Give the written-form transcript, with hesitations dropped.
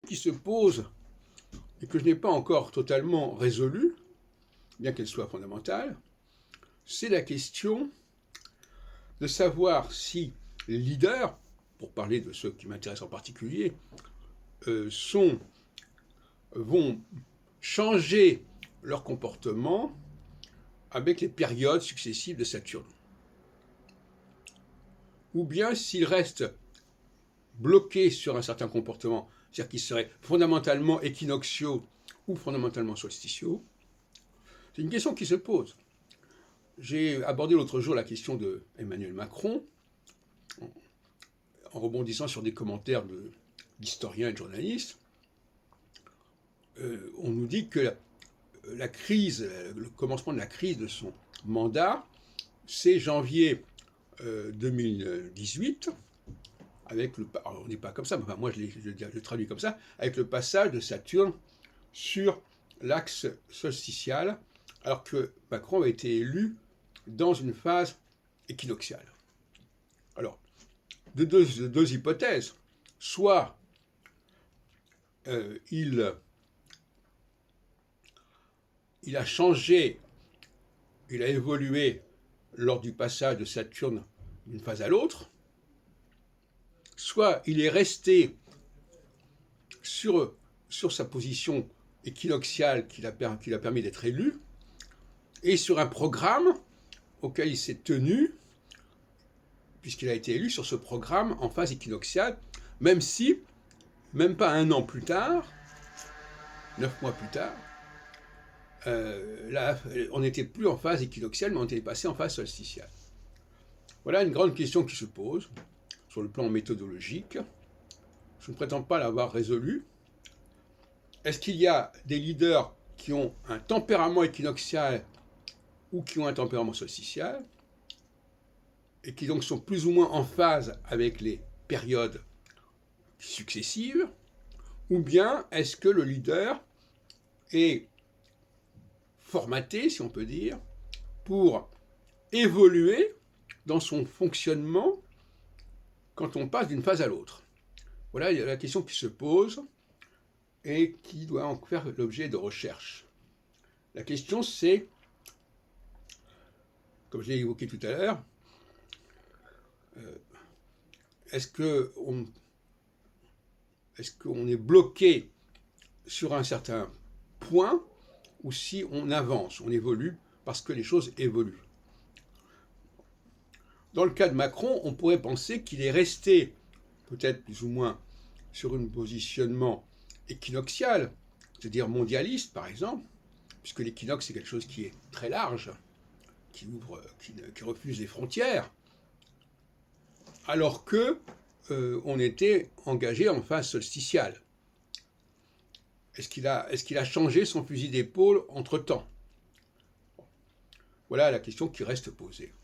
qui se pose et que je n'ai pas encore totalement résolue, bien qu'elle soit fondamentale, c'est la question de savoir si les leaders, pour parler de ceux qui m'intéressent en particulier, vont changer leur comportement avec les périodes successives de Saturne. Ou bien s'ils restent bloqués sur un certain comportement, c'est-à-dire qu'ils seraient fondamentalement équinoxiaux ou fondamentalement solsticiaux. C'est une question qui se pose. J'ai abordé l'autre jour la question de Emmanuel Macron, en rebondissant sur des commentaires d'historiens et de journalistes. On nous dit que la crise, le commencement de la crise de son mandat, c'est janvier 2018, avec alors on n'est pas comme ça, mais enfin moi je le traduis comme ça, avec le passage de Saturne sur l'axe solsticial, alors que Macron a été élu dans une phase équinoxiale. Alors, deux hypothèses. Soit il a changé, il a évolué lors du passage de Saturne d'une phase à l'autre, soit il est resté sur sa position équinoxiale qui l'a permis d'être élu, et sur un programme auquel il s'est tenu, puisqu'il a été élu sur ce programme en phase équinoxiale, même si, même pas un an plus tard, 9 mois plus tard, là, on n'était plus en phase équinoxiale, mais on était passé en phase solsticiale. Voilà une grande question qui se pose sur le plan méthodologique. Je ne prétends pas l'avoir résolue. Est-ce qu'il y a des leaders qui ont un tempérament équinoxial ou qui ont un tempérament solsticial et qui donc sont plus ou moins en phase avec les périodes successives, ou bien est-ce que le leader est formaté, si on peut dire, pour évoluer dans son fonctionnement quand on passe d'une phase à l'autre? Voilà la question qui se pose et qui doit en faire l'objet de recherche. La question c'est, comme je l'ai évoqué tout à l'heure, est-ce qu'on est bloqué sur un certain point ou si on avance, on évolue parce que les choses évoluent. Dans le cas de Macron, on pourrait penser qu'il est resté peut-être plus ou moins sur un positionnement équinoxial, c'est-à-dire mondialiste par exemple, puisque l'équinoxe c'est quelque chose qui est très large, qui refuse les frontières, alors que on était engagé en phase solsticiale. Est-ce qu'il a changé son fusil d'épaule entre-temps? Voilà la question qui reste posée.